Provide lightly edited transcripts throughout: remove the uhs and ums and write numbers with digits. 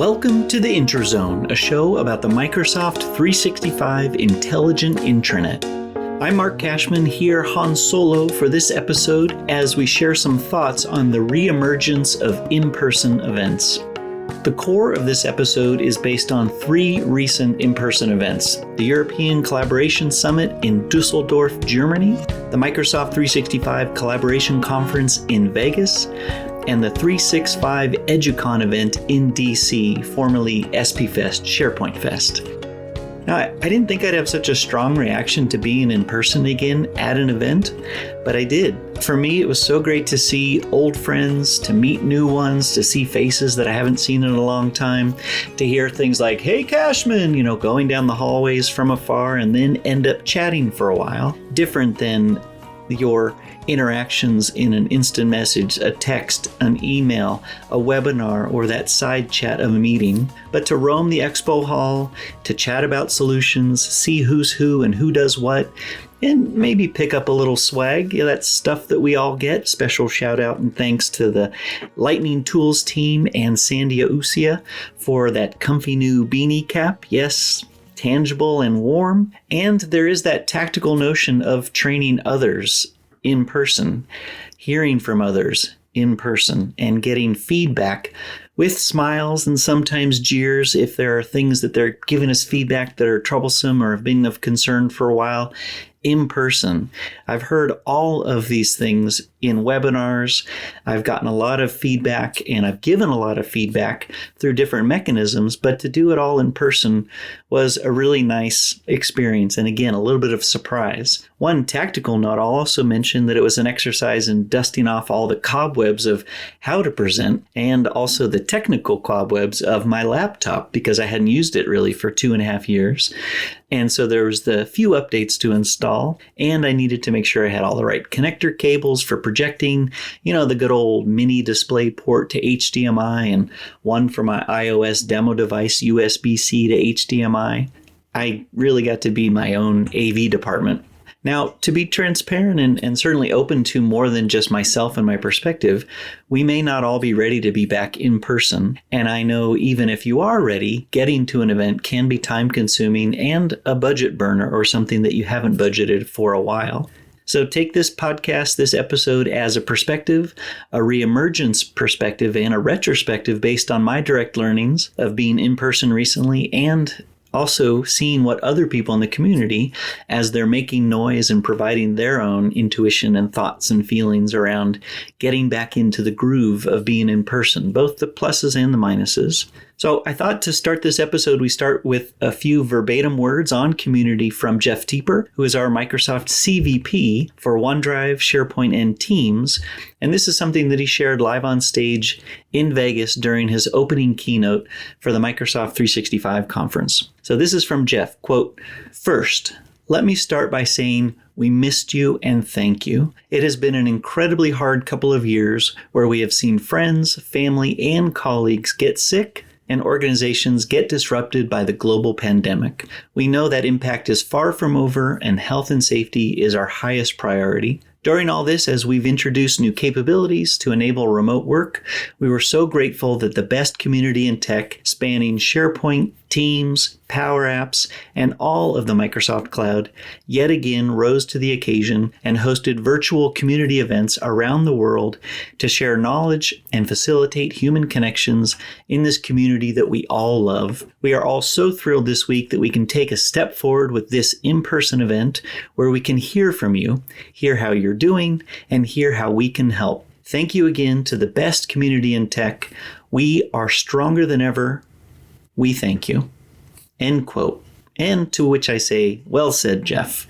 Welcome to the Interzone, a show about the Microsoft 365 Intelligent Intranet. I'm Mark Cashman, here Han Solo for this episode as we share some thoughts on the reemergence of in-person events. The core of this episode is based on three recent in-person events: the European Collaboration Summit in Düsseldorf, Germany, the Microsoft 365 Collaboration Conference in Vegas, and the 365 EduCon event in DC, formerly SP Fest, SharePoint Fest. Now, I didn't think I'd have such a strong reaction to being in person again at an event, but I did. For me, it was so great to see old friends, to meet new ones, to see faces that I haven't seen in a long time, to hear things like, "Hey Cashman," going down the hallways from afar and then end up chatting for a while. Different than your interactions in an instant message, a text, an email, a webinar, or that side chat of a meeting, but to roam the expo hall, to chat about solutions, see who's who and who does what, and maybe pick up a little swag. That's stuff that we all get. Special shout out and thanks to the Lightning Tools team and Sandia Usia for that comfy new beanie cap. Yes, tangible and warm. And there is that tactical notion of training others in person, hearing from others in person, and getting feedback with smiles and sometimes jeers if there are things that they're giving us feedback that are troublesome or have been of concern for a while. In person. I've heard all of these things in webinars. I've gotten a lot of feedback and I've given a lot of feedback through different mechanisms, but to do it all in person was a really nice experience. And again, a little bit of surprise. One tactical note, I'll also mention that it was an exercise in dusting off all the cobwebs of how to present and also the technical cobwebs of my laptop because I hadn't used it really for 2.5 years. And so there was the few updates to install, and I needed to make sure I had all the right connector cables for projecting, the good old mini display port to HDMI and one for my iOS demo device, USB-C to HDMI. I really got to be my own AV department. Now, to be transparent and certainly open to more than just myself and my perspective, we may not all be ready to be back in person. And I know even if you are ready, getting to an event can be time consuming and a budget burner or something that you haven't budgeted for a while. So take this podcast, this episode as a perspective, a reemergence perspective, and a retrospective based on my direct learnings of being in person recently and also seeing what other people in the community, as they're making noise and providing their own intuition and thoughts and feelings around getting back into the groove of being in person, both the pluses and the minuses. So I thought to start this episode, we start with a few verbatim words on community from Jeff Teeper, who is our Microsoft CVP for OneDrive, SharePoint, and Teams. And this is something that he shared live on stage in Vegas during his opening keynote for the Microsoft 365 conference. So this is from Jeff, quote, "First, let me start by saying we missed you and thank you. It has been an incredibly hard couple of years where we have seen friends, family, and colleagues get sick and organizations get disrupted by the global pandemic. We know that impact is far from over and health and safety is our highest priority. During all this, as we've introduced new capabilities to enable remote work, we were so grateful that the best community in tech, spanning SharePoint, Teams, Power Apps, and all of the Microsoft Cloud, yet again rose to the occasion and hosted virtual community events around the world to share knowledge and facilitate human connections in this community that we all love. We are all so thrilled this week that we can take a step forward with this in-person event where we can hear from you, hear how you're doing, and hear how we can help. Thank you again to the best community in tech. We are stronger than ever. We thank you." End quote. And to which I say, well said, Jeff.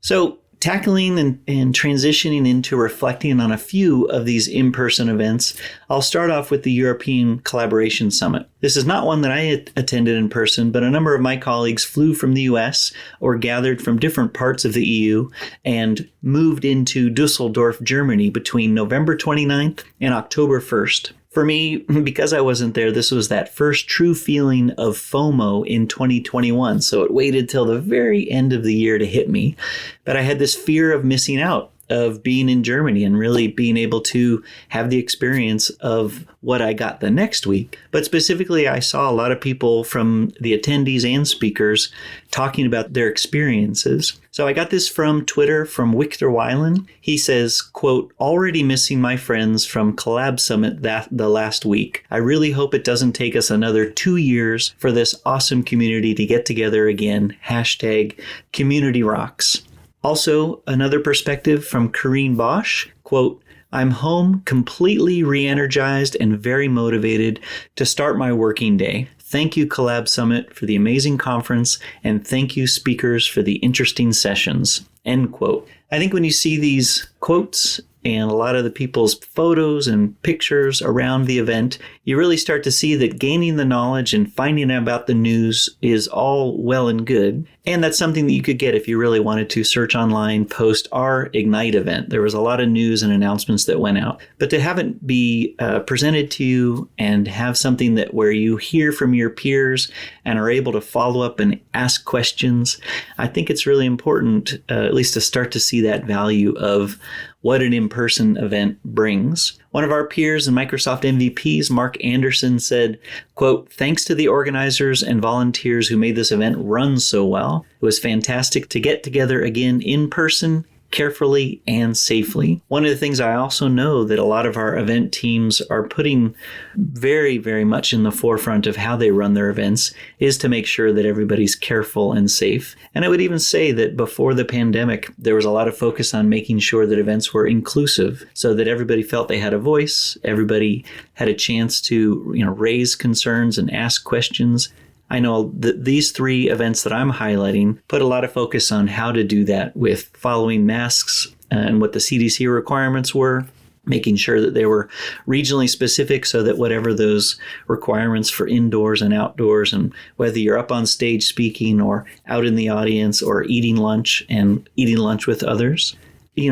So tackling and transitioning into reflecting on a few of these in-person events, I'll start off with the European Collaboration Summit. This is not one that I attended in person, but a number of my colleagues flew from the US or gathered from different parts of the EU and moved into Düsseldorf, Germany between November 29th and October 1st. For me, because I wasn't there, this was that first true feeling of FOMO in 2021. So it waited till the very end of the year to hit me. But I had this fear of missing out of being in Germany and really being able to have the experience of what I got the next week. But specifically, I saw a lot of people from the attendees and speakers talking about their experiences. So I got this from Twitter from Victor Weiland. He says, quote, "Already missing my friends from Collab Summit the last week. I really hope it doesn't take us another 2 years for this awesome community to get together again. Hashtag community rocks." Also, another perspective from Corrine Bosch, quote, "I'm home completely re-energized and very motivated to start my working day. Thank you, Collab Summit, for the amazing conference, and thank you, speakers, for the interesting sessions." End quote. I think when you see these quotes and a lot of the people's photos and pictures around the event, you really start to see that gaining the knowledge and finding out about the news is all well and good. And that's something that you could get if you really wanted to search online post our Ignite event. There was a lot of news and announcements that went out. But to have it be presented to you and have something that where you hear from your peers and are able to follow up and ask questions, I think it's really important, at least to start to see that value of what an in-person event brings. One of our peers and Microsoft MVPs, Mark Anderson, said, quote, "Thanks to the organizers and volunteers who made this event run so well. It was fantastic to get together again in person, carefully and safely." One of the things I also know that a lot of our event teams are putting very, very much in the forefront of how they run their events is to make sure that everybody's careful and safe. And I would even say that before the pandemic, there was a lot of focus on making sure that events were inclusive so that everybody felt they had a voice, everybody had a chance to, raise concerns and ask questions. I know that these 3 events that I'm highlighting put a lot of focus on how to do that with following masks and what the CDC requirements were, making sure that they were regionally specific so that whatever those requirements for indoors and outdoors, and whether you're up on stage speaking or out in the audience or eating lunch with others,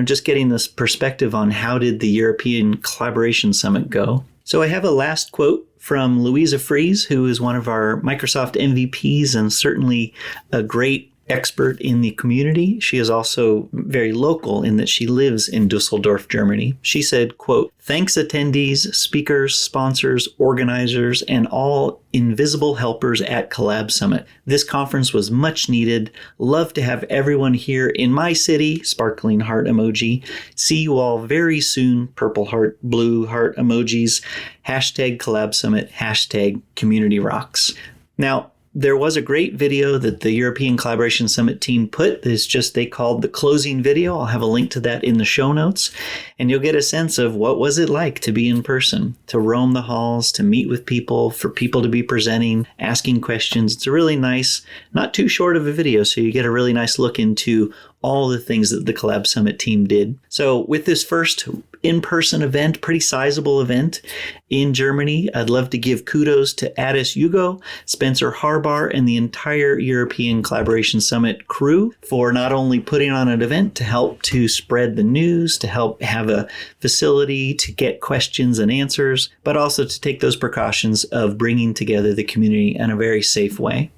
just getting this perspective on how did the European Collaboration Summit go. So I have a last quote from Louisa Fries, who is one of our Microsoft MVPs and certainly a great expert in the community. She is also very local in that she lives in Düsseldorf, Germany. She said, quote, "Thanks attendees, speakers, sponsors, organizers, and all invisible helpers at Collab Summit. This conference was much needed. Love to have everyone here in my city," sparkling heart emoji. "See you all very soon," purple heart, blue heart emojis. Hashtag Collab Summit, hashtag Community Rocks. Now, there was a great video that the European Collaboration Summit team put. They called the closing video. I'll have a link to that in the show notes. And you'll get a sense of what was it like to be in person, to roam the halls, to meet with people, for people to be presenting, asking questions. It's a really nice, not too short of a video, so you get a really nice look into all the things that the Collab Summit team did. So with this first in-person event, pretty sizable event in Germany, I'd love to give kudos to Addis Hugo, Spencer Harbar, and the entire European Collaboration Summit crew for not only putting on an event to help to spread the news, to help have a facility to get questions and answers, but also to take those precautions of bringing together the community in a very safe way.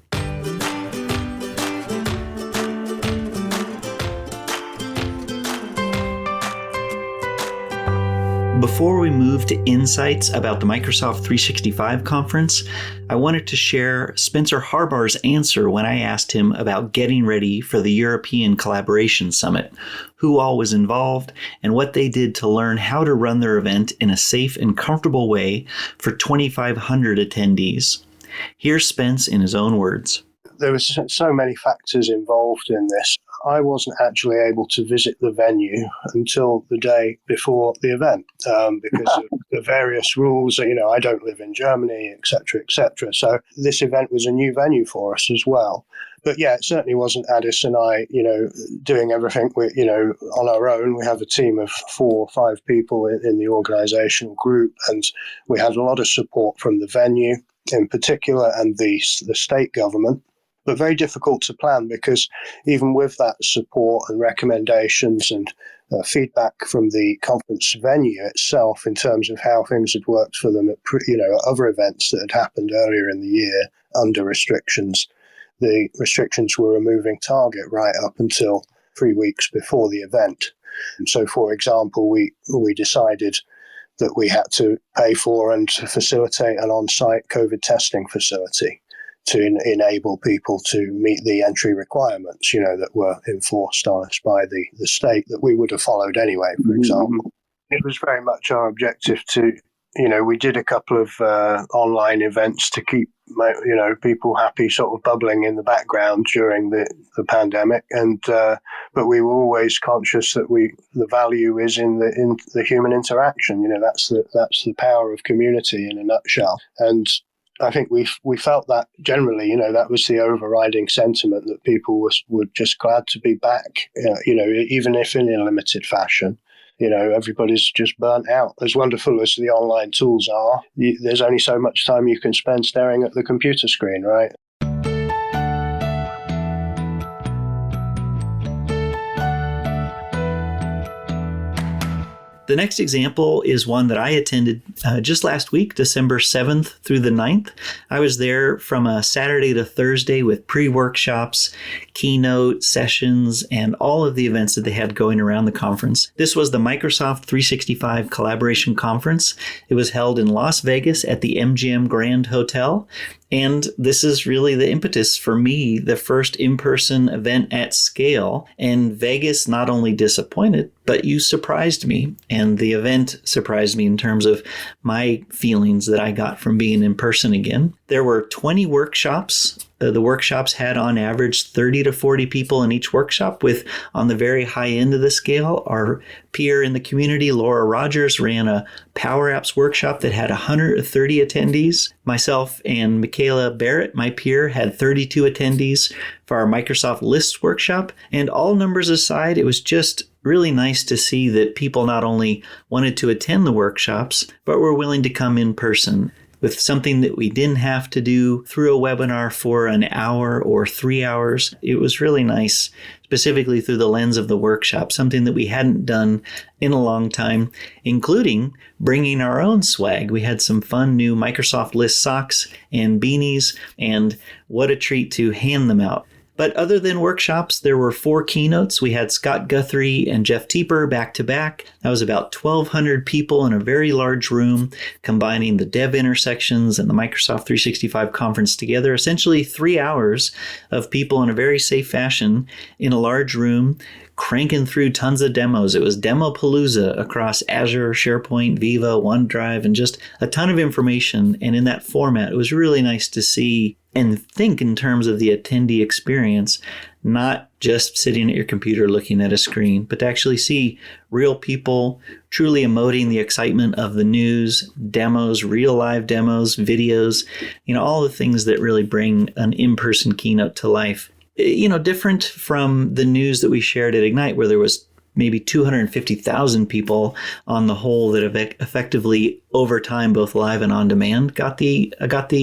Before we move to insights about the Microsoft 365 conference, I wanted to share Spencer Harbar's answer when I asked him about getting ready for the European Collaboration Summit, who all was involved, and what they did to learn how to run their event in a safe and comfortable way for 2,500 attendees. Here's Spence in his own words. There were so many factors involved in this. I wasn't actually able to visit the venue until the day before the event because of the various rules. I don't live in Germany, etc., etc. So this event was a new venue for us as well. But yeah, it certainly wasn't Addis and I, doing everything on our own. We have a team of 4 or 5 people in the organizational group, and we had a lot of support from the venue in particular and the state government. But very difficult to plan because even with that support and recommendations and feedback from the conference venue itself in terms of how things had worked for them at other events that had happened earlier in the year under restrictions, the restrictions were a moving target right up until weeks before the event. And so, for example, we decided that we had to pay for and to facilitate an on-site COVID testing facility to enable people to meet the entry requirements, that were enforced on us by the state that we would have followed anyway, for example. It was very much our objective to, we did a couple of online events to keep, people happy, sort of bubbling in the background during the pandemic. And but we were always conscious that the value is in the human interaction. That's the power of community in a nutshell. And I think we felt that generally, that was the overriding sentiment, that people were just glad to be back, even if in a limited fashion. Everybody's just burnt out. As wonderful as the online tools are, there's only so much time you can spend staring at the computer screen, right? The next example is one that I attended just last week, December 7th through the 9th. I was there from a Saturday to Thursday with pre-workshops, keynote sessions, and all of the events that they had going around the conference. This was the Microsoft 365 Collaboration Conference. It was held in Las Vegas at the MGM Grand Hotel. And this is really the impetus for me, the first in-person event at scale. And Vegas not only disappointed, but you surprised me. And the event surprised me in terms of my feelings that I got from being in person again. There were 20 workshops. The workshops had on average 30 to 40 people in each workshop, with on the very high end of the scale, our peer in the community, Laura Rogers, ran a Power Apps workshop that had 130 attendees. Myself and Michaela Barrett, my peer, had 32 attendees for our Microsoft Lists workshop. And all numbers aside, it was just really nice to see that people not only wanted to attend the workshops, but were willing to come in person, with something that we didn't have to do through a webinar for an hour or 3 hours. It was really nice, specifically through the lens of the workshop, something that we hadn't done in a long time, including bringing our own swag. We had some fun new Microsoft List socks and beanies, and what a treat to hand them out. But other than workshops, there were 4 keynotes. We had Scott Guthrie and Jeff Teeper back to back. That was about 1,200 people in a very large room, combining the dev intersections and the Microsoft 365 conference together. Essentially 3 hours of people in a very safe fashion in a large room, cranking through tons of demos. It was Demopalooza across Azure, SharePoint, Viva, OneDrive, and just a ton of information. And in that format, it was really nice to see and think in terms of the attendee experience, not just sitting at your computer looking at a screen, but to actually see real people truly emoting the excitement of the news, demos, real live demos, videos, all the things that really bring an in-person keynote to life. Different from the news that we shared at Ignite, where there was maybe 250,000 people on the whole that have effectively over time, both live and on demand, got the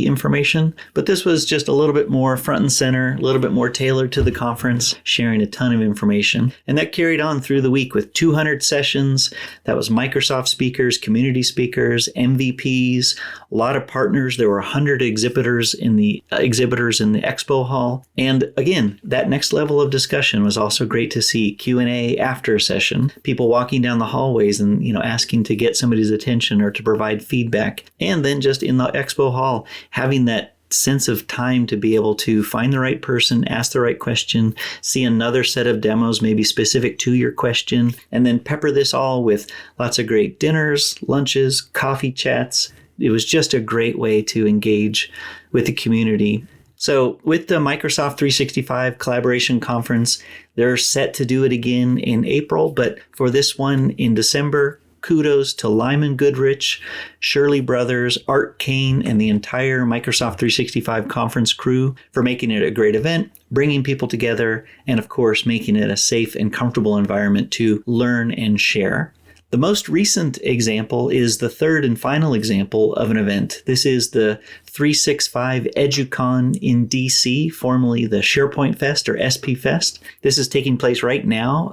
information. But this was just a little bit more front and center, a little bit more tailored to the conference, sharing a ton of information. And that carried on through the week with 200 sessions. That was Microsoft speakers, community speakers, MVPs, a lot of partners. There were 100 exhibitors in the expo hall. And again, that next level of discussion was also great to see. Q&A after a session, people walking down the hallways and asking to get somebody's attention or to provide feedback. And then just in the expo hall, having that sense of time to be able to find the right person, ask the right question, see another set of demos maybe specific to your question, and then pepper this all with lots of great dinners, lunches, coffee chats. It was just a great way to engage with the community. So with the Microsoft 365 Collaboration Conference, they're set to do it again in April, but for this one in December, kudos to Lyman Goodrich, Shirley Brothers, Art Kane, and the entire Microsoft 365 conference crew for making it a great event, bringing people together, and of course, making it a safe and comfortable environment to learn and share. The most recent example is the third and final example of an event. This is the 365 EduCon in DC, formerly the SharePoint Fest or SP Fest. This is taking place right now,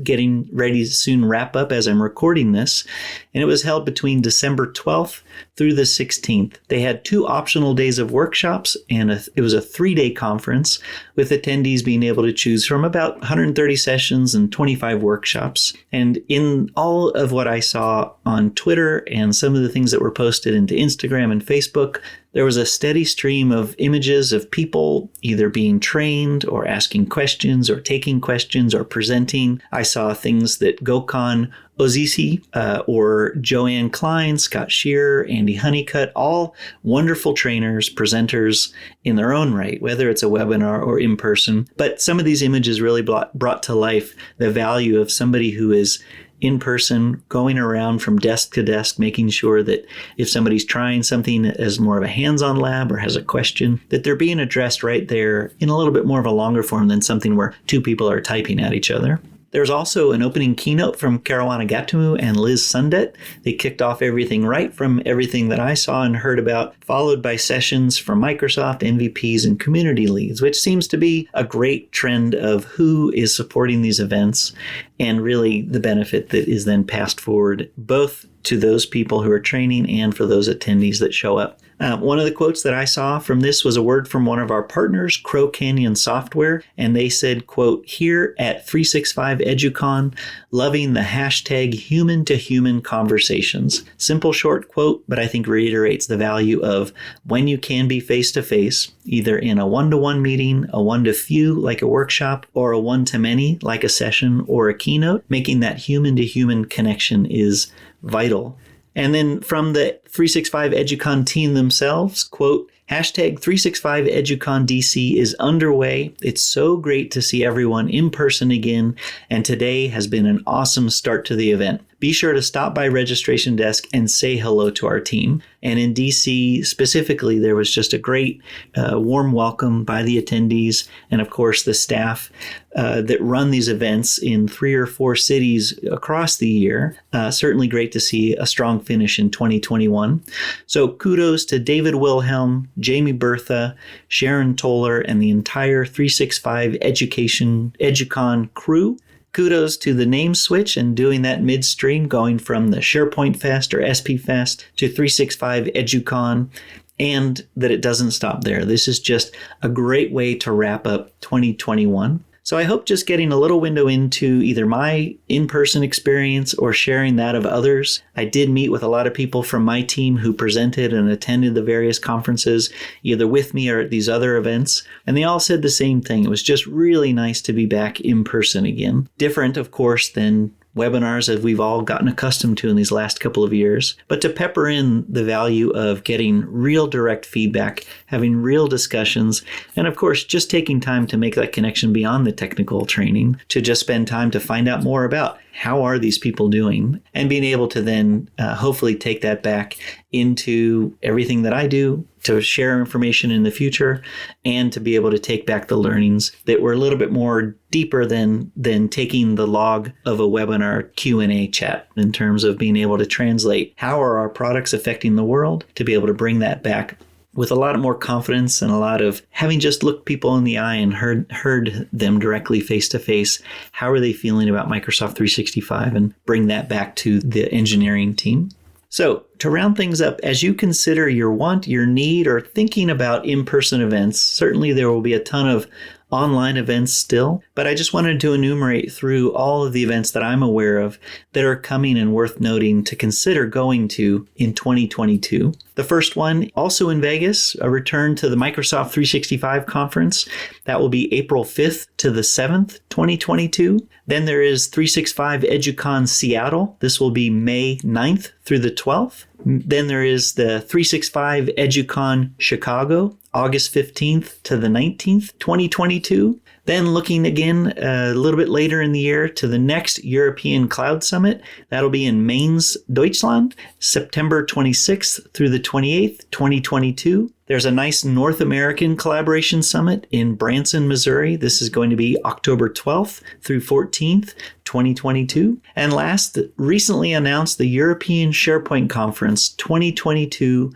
getting ready to soon wrap up as I'm recording this. And it was held between December 12th through the 16th. They had 2 optional days of workshops, and it was a 3-day conference with attendees being able to choose from about 130 sessions and 25 workshops. And in all of what I saw on Twitter and some of the things that were posted into Instagram and Facebook, there was a steady stream of images of people either being trained or asking questions or taking questions or presenting. I saw things that Gökhan Ozisi or Joanne Klein, Scott Shearer, Andy Honeycutt, all wonderful trainers, presenters in their own right, whether it's a webinar or in person. But some of these images really brought to life the value of somebody who is in person, going around from desk to desk, making sure that if somebody's trying something as more of a hands-on lab or has a question, that they're being addressed right there in a little bit more of a longer form than something where 2 people are typing at each other. There's also an opening keynote from Caruana Gatumu and Liz Sundet. They kicked off everything right from everything that I saw and heard about, followed by sessions from Microsoft, MVPs, and community leads, which seems to be a great trend of who is supporting these events and really the benefit that is then passed forward both to those people who are training and for those attendees that show up. One of the quotes that I saw from this was a word from one of our partners, Crow Canyon Software, and they said, quote, "Here at 365 EduCon, loving the hashtag human-to-human conversations." Simple, short quote, but I think reiterates the value of when you can be face-to-face, either in a one-to-one meeting, a one-to-few like a workshop, or a one-to-many like a session or a keynote, making that human-to-human connection is vital. And then from the 365 EduCon team themselves, quote, "Hashtag 365 EduCon DC is underway. It's so great to see everyone in person again, and today has been an awesome start to the event. Be sure to stop by registration desk and say hello to our team." And in DC specifically, there was just a great warm welcome by the attendees and, of course, the staff that run these events in 3 or 4 cities across the year. Certainly great to see a strong finish in 2021. So kudos to David Wilhelm, Jamie Bertha, Sharon Toller, and the entire 365 EduCon crew. Kudos to the name switch and doing that midstream, going from the SharePoint Fest or SP Fest to 365 EduCon, and that it doesn't stop there. This is just a great way to wrap up 2021. So I hope just getting a little window into either my in-person experience or sharing that of others. I did meet with a lot of people from my team who presented and attended the various conferences, either with me or at these other events. And they all said the same thing. It was just really nice to be back in person again. Different, of course, than webinars as we've all gotten accustomed to in these last couple of years, but to pepper in the value of getting real direct feedback, having real discussions, and of course, just taking time to make that connection beyond the technical training, to just spend time to find out more about how are these people doing, and being able to then hopefully take that back into everything that I do, to share information in the future, and to be able to take back the learnings that were a little bit more deeper than taking the log of a webinar Q&A chat, in terms of being able to translate how are our products affecting the world, to be able to bring that back with a lot more confidence and a lot of having just looked people in the eye and heard them directly face to face. How are they feeling about Microsoft 365, and bring that back to the engineering team. So to round things up, as you consider your want, your need, or thinking about in-person events, certainly there will be a ton of online events still, but I just wanted to enumerate through all of the events that I'm aware of that are coming and worth noting to consider going to in 2022. The first one, also in Vegas, a return to the Microsoft 365 conference. That will be April 5th to the 7th, 2022. Then there is 365 EduCon Seattle. This will be May 9th through the 12th. Then there is the 365 EduCon Chicago, August 15th to the 19th, 2022. Then looking again a little bit later in the year to the next European Cloud Summit. That'll be in Mainz, Deutschland, September 26th through the 28th, 2022. There's a nice North American Collaboration Summit in Branson, Missouri. This is going to be October 12th through 14th, 2022. And last, the recently announced the European SharePoint Conference 2022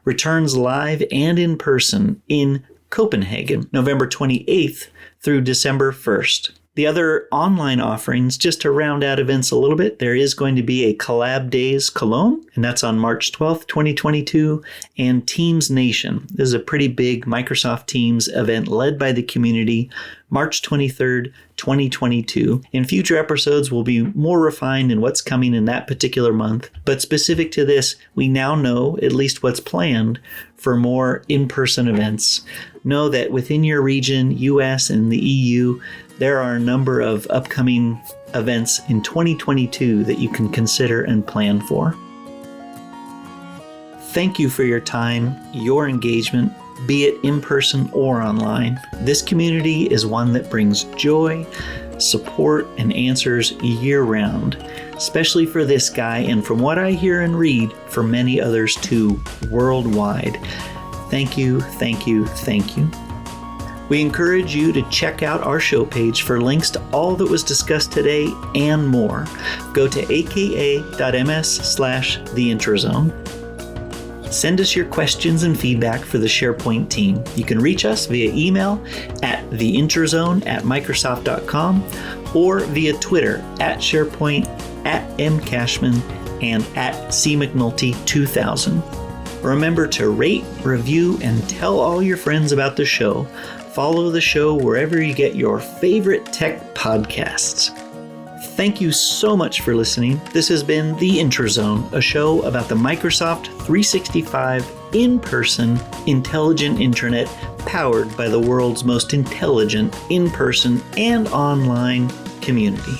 returns live and in person in Copenhagen, November 28th through December 1st. The other online offerings, just to round out events a little bit, there is going to be a Collab Days Cologne, and that's on March 12th, 2022, and Teams Nation. This is a pretty big Microsoft Teams event led by the community, March 23rd, 2022. In future episodes, we'll be more refined in what's coming in that particular month, but specific to this, we now know at least what's planned for more in-person events. Know that within your region, US and the EU, there are a number of upcoming events in 2022 that you can consider and plan for. Thank you for your time, your engagement, be it in person or online. This community is one that brings joy, support, and answers year-round, especially for this guy, and from what I hear and read, for many others too, worldwide. Thank you, thank you, thank you. We encourage you to check out our show page for links to all that was discussed today and more. Go to aka.ms/theintrozone. Send us your questions and feedback for the SharePoint team. You can reach us via email at theintrozone@microsoft.com or via Twitter at SharePoint, at mcashman, and at cmcnulty2000. Remember to rate, review, and tell all your friends about the show. Follow the show wherever you get your favorite tech podcasts. Thank you so much for listening. This has been The Intrazone, a show about the Microsoft 365 in-person intelligent intranet powered by the world's most intelligent in-person and online community.